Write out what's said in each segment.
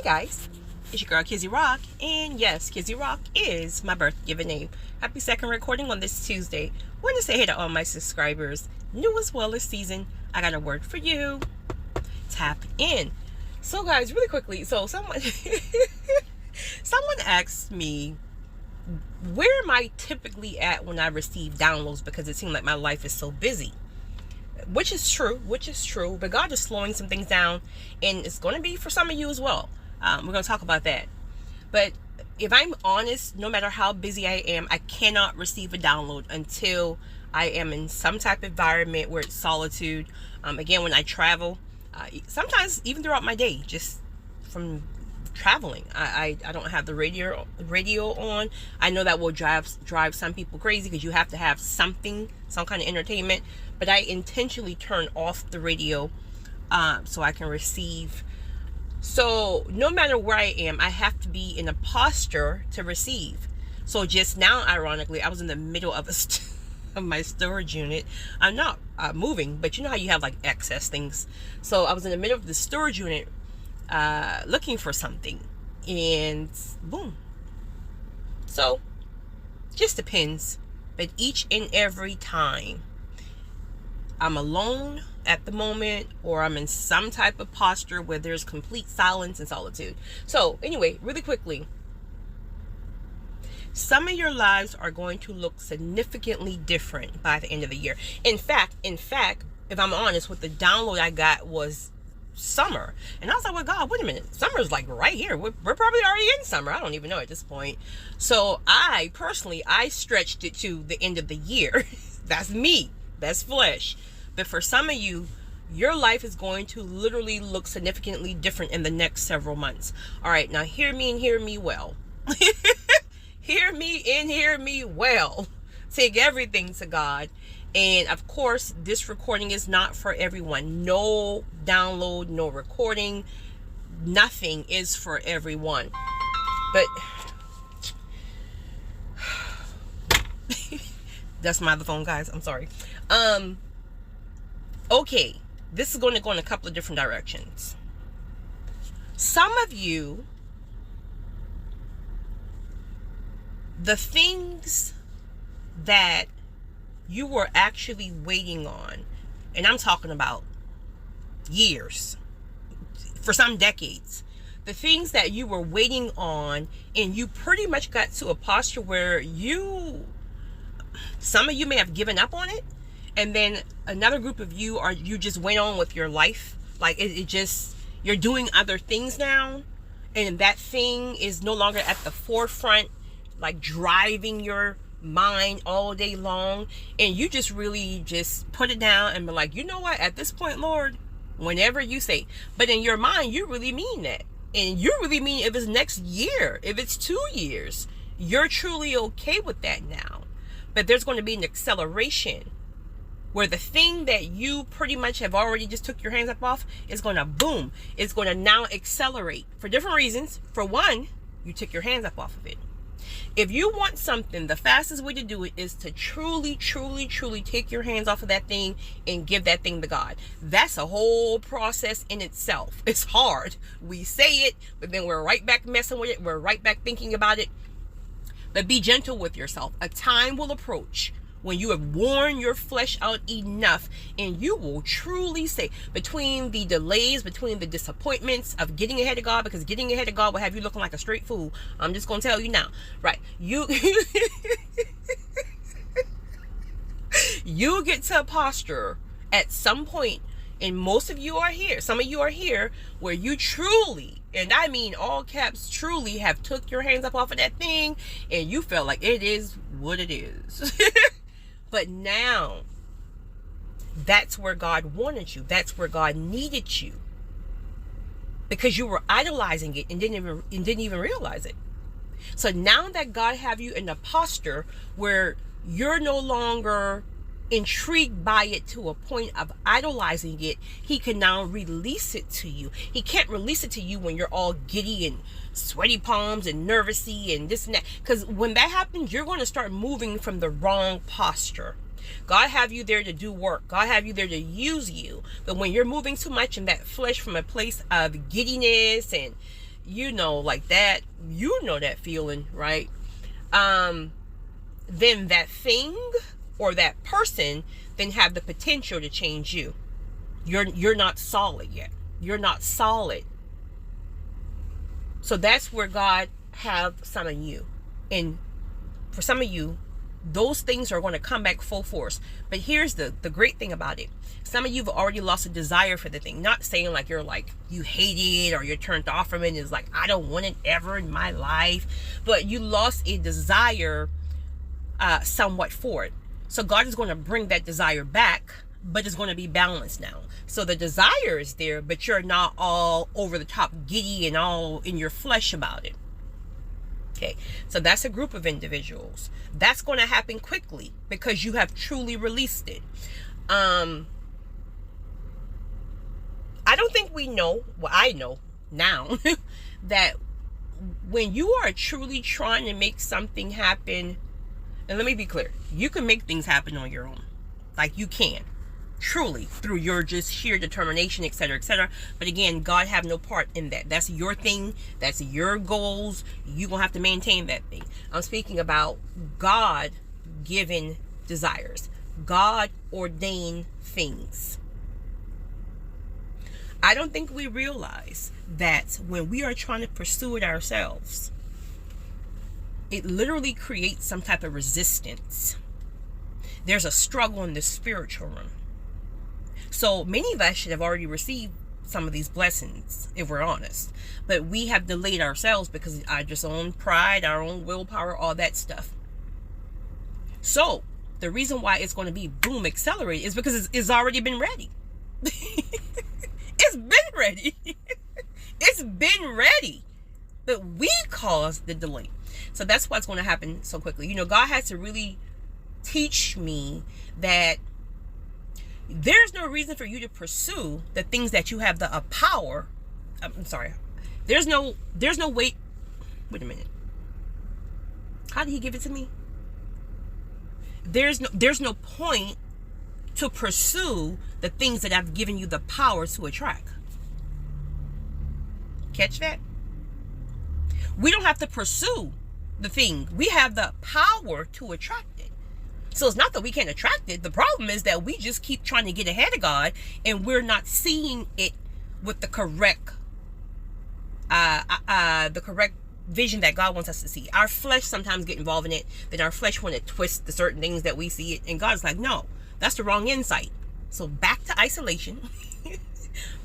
guys, it's your girl Kizzy Rock, and yes, Kizzy Rock is my birth given name. Happy second recording on this Tuesday. Want to say hey to all my subscribers, new as well as season. I got a word for you. Tap in. So guys, really quickly, so someone asked me, where am I typically at when I receive downloads, because it seemed like my life is so busy. Which is true, but God is slowing some things down, and it's going to be for some of you as well. We're going to talk about that. But if I'm honest, no matter how busy I am, I cannot receive a download until I am in some type of environment where it's solitude. Again, when I travel, sometimes even throughout my day, just from traveling, I don't have the radio on. I know that will drive some people crazy, because you have to have some kind of entertainment, but I intentionally turn off the radio so I can receive. So no matter where I am, I have to be in a posture to receive. So just now, ironically, I was in the middle of of my storage unit. I'm not moving, but you know how you have like excess things. So I was in the middle of the storage unit looking for something, and boom. So just depends, but each and every time I'm alone at the moment, or I'm in some type of posture where there's complete silence and solitude. So anyway, really quickly, some of your lives are going to look significantly different by the end of the year. In fact, if I'm honest, what the download I got was summer, and I was like, well, God, wait a minute, summer's like right here. We're probably already in summer. I don't even know at this point. So I personally stretched it to the end of the year. That's me, that's flesh. But for some of you, your life is going to literally look significantly different in the next several months. All right, now hear me and hear me well. Hear me and hear me well. Take everything to God. And of course, this recording is not for everyone. No download, no recording, nothing is for everyone. But that's my other phone, guys. I'm sorry. Okay, this is going to go in a couple of different directions. Some of you, the things that you were actually waiting on, and I'm talking about years, for some decades, the things that you were waiting on, and you pretty much got to a posture where some of you may have given up on it, and then another group of you just went on with your life. Like you're doing other things now, and that thing is no longer at the forefront, like driving your mind all day long, and you just really just put it down and be like, you know what, at this point, Lord, whenever you say, but in your mind you really mean that, and you really mean if it's next year, if it's 2 years, you're truly okay with that now. But there's going to be an acceleration where the thing that you pretty much have already just took your hands up off is going to boom. It's going to now accelerate for different reasons. For one, you took your hands up off of it. If you want something, the fastest way to do it is to truly take your hands off of that thing and give that thing to God. That's a whole process in itself. It's hard. We say it, but then we're right back messing with it. We're right back thinking about it. But be gentle with yourself. A time will approach when you have worn your flesh out enough, and you will truly say, between the delays, between the disappointments of getting ahead of God, because getting ahead of God will have you looking like a straight fool. I'm just going to tell you now, right? You get to a posture at some point, and most of you are here, some of you are here, where you truly, and I mean all caps, truly have took your hands up off of that thing, and you felt like it is what it is. But now, that's where God wanted you. That's where God needed you, because you were idolizing it and didn't even realize it. So now that God have you in a posture where you're no longer intrigued by it to a point of idolizing it, he can now release it to you. He can't release it to you when you're all giddy and sweaty palms and nervousy and this and that, because when that happens, you're going to start moving from the wrong posture. God have you there to do work. God have you there to use you. But when you're moving too much in that flesh from a place of giddiness and like that, that feeling, right? Then that thing or that person then have the potential to change you. You're not solid yet. You're not solid. So that's where God have some of you. And for some of you, those things are going to come back full force. But here's the great thing about it. Some of you have already lost a desire for the thing. Not saying like you're like, you hate it or you're turned off from it. And it's like, I don't want it ever in my life. But you lost a desire somewhat for it. So God is going to bring that desire back, but it's going to be balanced now. So the desire is there, but you're not all over the top giddy and all in your flesh about it. Okay, so that's a group of individuals. That's going to happen quickly because you have truly released it. I don't think we know, well, I know now that when you are truly trying to make something happen, and let me be clear, you can make things happen on your own. Like you can, truly, through your just sheer determination, etc., etc. But again, God have no part in that. That's your thing. That's your goals. You're going to have to maintain that thing. I'm speaking about God-given desires. God-ordained things. I don't think we realize that when we are trying to pursue it ourselves, it literally creates some type of resistance. There's a struggle in the spiritual realm. So many of us should have already received some of these blessings, if we're honest. But we have delayed ourselves because of our just own pride, our own willpower, all that stuff. So the reason why it's going to be boom accelerated is because it's already been ready. It's been ready. It's been ready. But we caused the delay. So that's what's going to happen so quickly. God has to really teach me that there's no reason for you to pursue the things that you have the power. I'm sorry. There's no way. Wait a minute. How did he give it to me? There's no point to pursue the things that I've given you the power to attract. Catch that? We don't have to pursue the thing. We have the power to attract it. So it's not that we can't attract it. The problem is that we just keep trying to get ahead of God and we're not seeing it with the correct vision that God wants us to see. Our flesh sometimes get involved in it. Then our flesh want to twist the certain things that we see it. And God's like, no, that's the wrong insight. So back to isolation.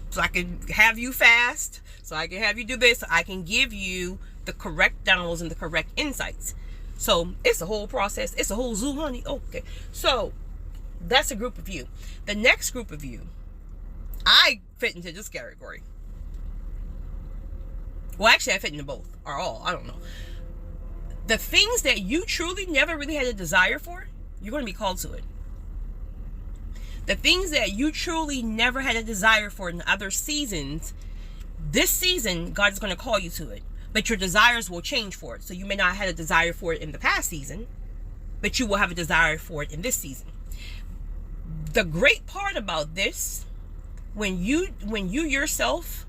So I can have you fast. So I can have you do this. So I can give you the correct downloads and the correct insights. So it's a whole process. It's a whole zoo, honey. Okay. So that's a group of you. The next group of you, I fit into this category. Well, actually, I fit into both or all. I don't know. The things that you truly never really had a desire for, you're going to be called to it. The things that you truly never had a desire for in other seasons, this season, God is going to call you to it. But your desires will change for it. So you may not have had a desire for it in the past season, but you will have a desire for it in this season. The great part about this, when you yourself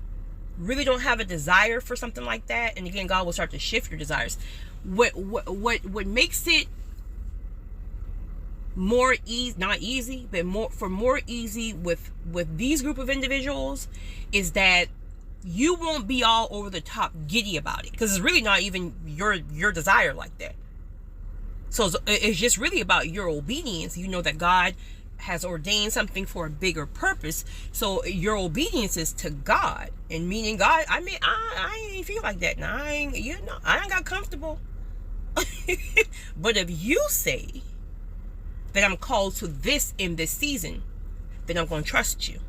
really don't have a desire for something like that, and again, God will start to shift your desires. What makes it more easy, not easy, but more easy with these group of individuals is that you won't be all over the top giddy about it, because it's really not even your desire like that. So it's just really about your obedience. You know that God has ordained something for a bigger purpose. So your obedience is to God, and meaning God, I mean, I ain't feel like that. And I ain't got comfortable. But if you say that I'm called to this in this season, then I'm going to trust you.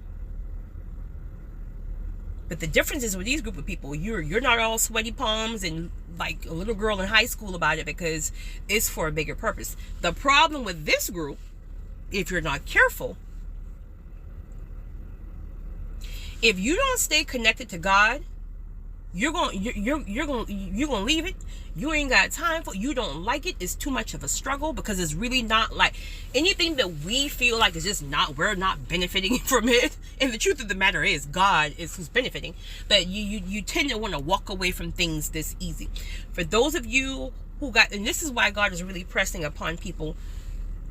But the difference is with these group of people, you're not all sweaty palms and like a little girl in high school about it, because it's for a bigger purpose. The problem with this group, if you're not careful, if you don't stay connected to God, you're gonna leave it. You ain't got time for it. You don't like it. It's too much of a struggle, because it's really not like anything that we feel like is just not, we're not benefiting from it. And the truth of the matter is God is who's benefiting. But you tend to want to walk away from things this easy. For those of you who got, and this is why God is really pressing upon people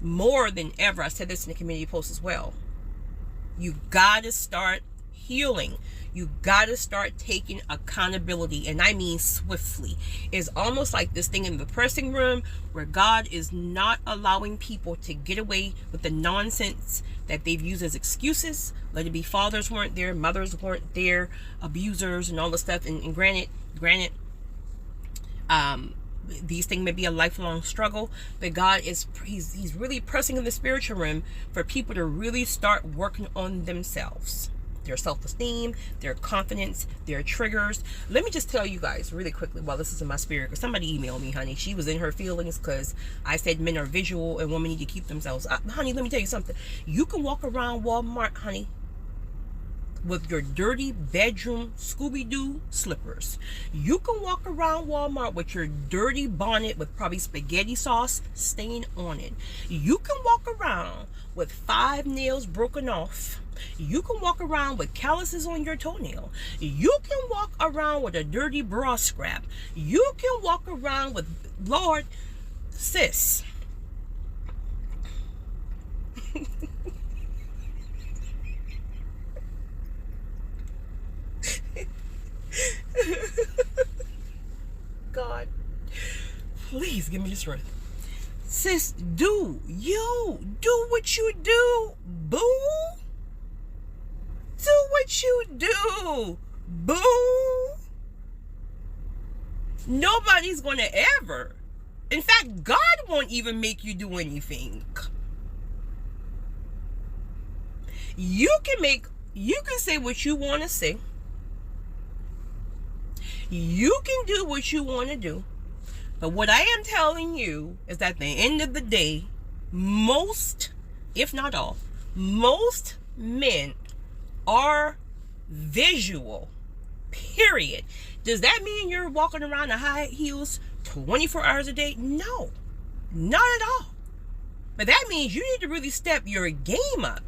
more than ever. I said this in the community post as well. You gotta start healing. You gotta start taking accountability, and I mean swiftly. It's almost like this thing in the pressing room where God is not allowing people to get away with the nonsense that they've used as excuses. Let it be fathers weren't there, mothers weren't there, abusers and all this stuff. And granted, these things may be a lifelong struggle, but God is he's really pressing in the spiritual realm for people to really start working on themselves, their self-esteem, their confidence, their triggers. Let me just tell you guys really quickly while this is in my spirit, because somebody emailed me, honey. She was in her feelings because I said men are visual and women need to keep themselves. Honey, let me tell you something. You can walk around Walmart, honey, with your dirty bedroom Scooby-Doo slippers. You can walk around Walmart with your dirty bonnet with probably spaghetti sauce stain on it. You can walk around with 5 nails broken off. You can walk around with calluses on your toenail. You can walk around with a dirty bra scrap. You can walk around with, Lord, sis. God, please give me the strength. Sis, do what you do, boo. Do what you do, boo. Nobody's gonna ever. In fact, God won't even make you do anything. You can say what you want to say. You can do what you want to do. But what I am telling you is that at the end of the day, most, if not all, most men are visual, period. Does that mean you're walking around in high heels 24 hours a day? No, not at all. But that means you need to really step your game up.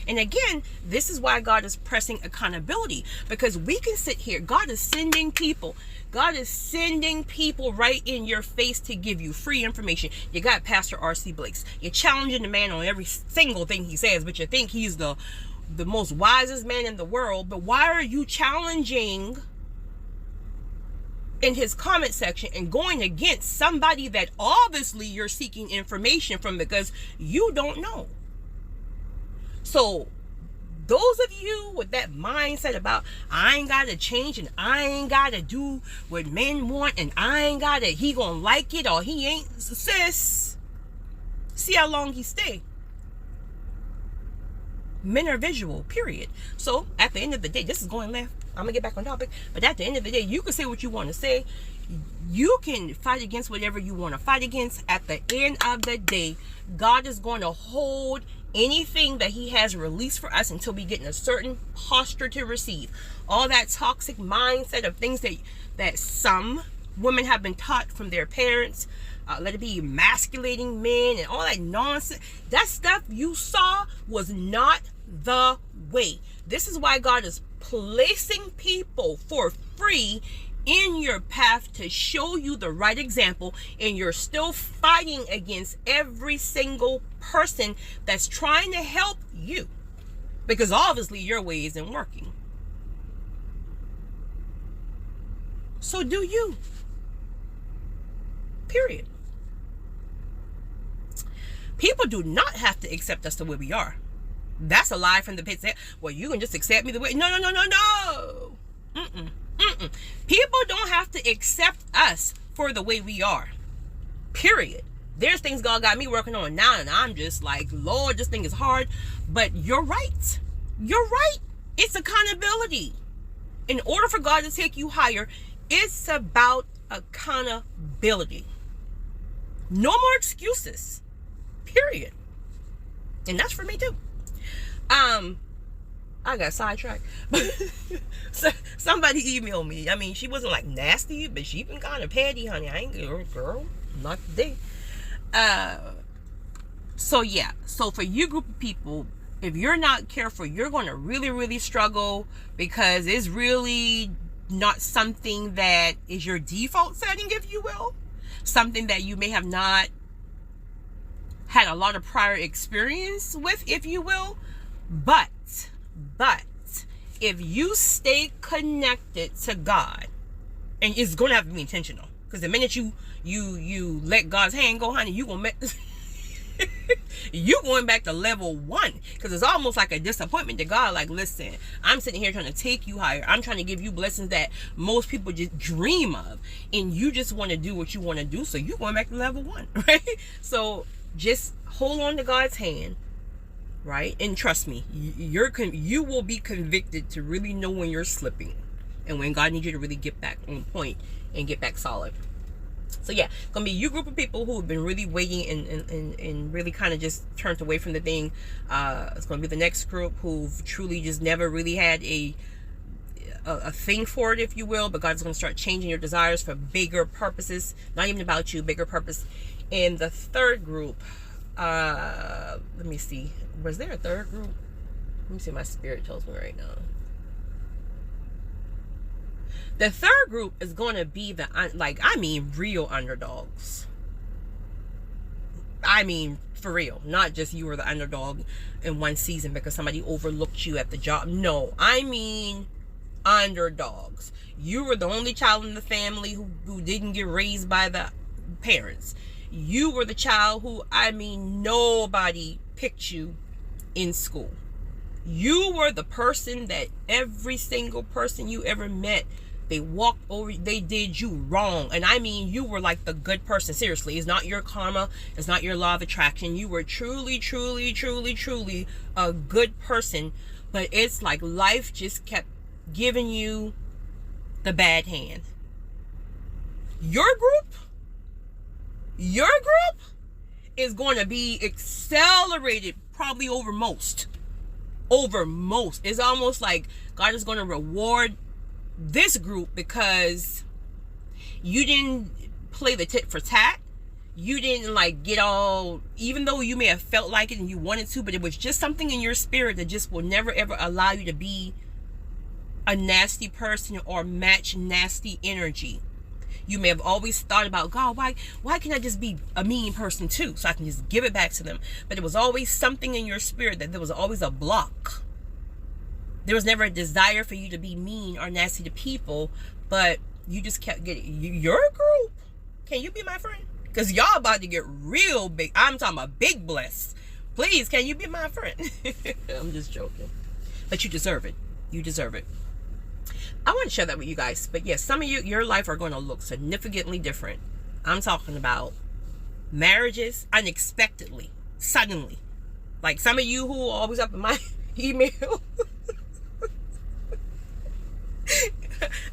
And again, this is why God is pressing accountability, because we can sit here. God is sending people. God is sending people right in your face to give you free information. You got Pastor R.C. Blakes. You're challenging the man on every single thing he says, but you think he's the most wisest man in the world. But why are you challenging in his comment section and going against somebody that obviously you're seeking information from because you don't know? So those of you with that mindset about I ain't gotta change and I ain't gotta do what men want and I ain't gotta, he gonna like it or he ain't, sis, see how long he stay. Men are visual, period. So at the end of the day, this is going left, I'm gonna get back on topic, but at the end of the day, you can say what you want to say. You can fight against whatever you want to fight against. At the end of the day, God is going to hold anything that he has released for us until we get in a certain posture to receive. All that toxic mindset of things that some women have been taught from their parents, let it be emasculating men and all that nonsense. That stuff you saw was not the way. This is why God is placing people for free in your path to show you the right example, and you're still fighting against every single person that's trying to help you, because obviously your way isn't working. So do you, period. People do not have to accept us the way we are. That's a lie from the pit. Well, you can just accept me the way. No. People don't have to accept us for the way we are, period. There's things God got me working on now, and I'm just like, Lord, this thing is hard. But you're right. It's accountability. In order for God to take you higher, it's about accountability. No more excuses, period. And that's for me too. I got sidetracked. So somebody emailed me. I mean, she wasn't like nasty, but she been kind of petty, honey. I ain't girl, not today. So yeah. So for you group of people, if you're not careful, you're going to really, really struggle, because it's really not something that is your default setting, if you will. Something that you may have not had a lot of prior experience with, if you will. But if you stay connected to God, and it's going to have to be intentional, because the minute you let God's hand go, honey, you gonna you going back to level 1, because it's almost like a disappointment to God. Like, listen, I'm sitting here trying to take you higher. I'm trying to give you blessings that most people just dream of, and you just want to do what you want to do, so you're going back to level 1, right? So just hold on to God's hand, right? And trust me, you will be convicted to really know when you're slipping and when God needs you to really get back on point and get back solid. So yeah, it's gonna be you group of people who have been really waiting and really kind of just turned away from the thing. It's gonna be the next group who've truly just never really had a thing for it, if you will, but God's gonna start changing your desires for bigger purposes, not even about you, bigger purpose. And the third group, let me see, was there a third group? Let me see, my spirit tells me right now. The third group is going to be the, like, I mean, real underdogs. I mean, for real. Not just you were the underdog in one season because somebody overlooked you at the job. No, I mean underdogs. You were the only child in the family who didn't get raised by the parents. You were the child who, I mean, nobody picked you in school. You were the person that every single person you ever met, they walked over, they did you wrong. And I mean, you were like the good person. Seriously, it's not your karma. It's not your law of attraction. You were truly, truly, truly, truly a good person. But it's like life just kept giving you the bad hand. Your group is going to be accelerated probably over most. It's almost like God is going to reward this group because you didn't play the tit for tat. You didn't like get all, even though you may have felt like it and you wanted to, but it was just something in your spirit that just will never ever allow you to be a nasty person or match nasty energy. You may have always thought about, God, why can't I just be a mean person too, so I can just give it back to them? But it was always something in your spirit that there was always a block. There was never a desire for you to be mean or nasty to people, but you just kept getting, your group, can you be my friend? Because y'all about to get real big. I'm talking about big blessed. Please, can you be my friend? I'm just joking. But you deserve it. You deserve it. I want to share that with you guys. But yes, some of you, your life are going to look significantly different. I'm talking about marriages unexpectedly, suddenly. Like some of you who are always up in my email.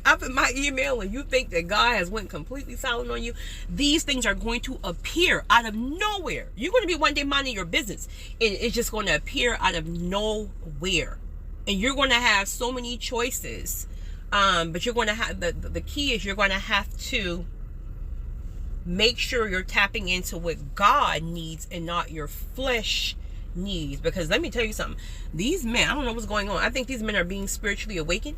Up in my email, and you think that God has went completely silent on you. These things are going to appear out of nowhere. You're going to be one day minding your business, and it's just going to appear out of nowhere. And you're going to have so many choices. But you're going to have, the key is you're going to have to make sure you're tapping into what God needs and not your flesh needs. Because let me tell you something. These men, I don't know what's going on. I think these men are being spiritually awakened,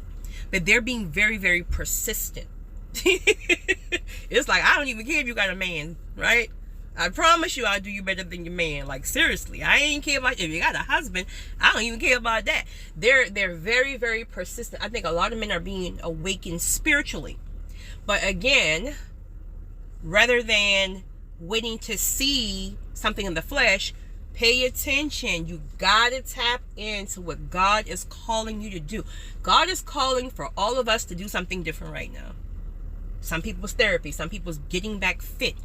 but they're being very, very persistent. It's like, I don't even care if you got a man, right? I promise you I'll do you better than your man. Like, seriously, I ain't care about, if you got a husband, I don't even care about that. They're very, very persistent. I think a lot of men are being awakened spiritually. But again, rather than waiting to see something in the flesh, pay attention. You gotta tap into what God is calling you to do. God is calling for all of us to do something different right now. Some people's therapy, some people's getting back fit.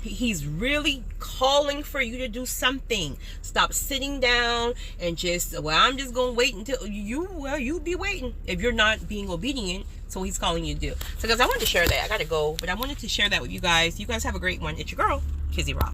He's really calling for you to do something. Stop sitting down and just, well, I'm just gonna wait until you be waiting if you're not being obedient to what he's calling you to do. So guys, I wanted to share that. I gotta go, but I wanted to share that with you guys. You guys have a great one. It's your girl, Kizzy Rock.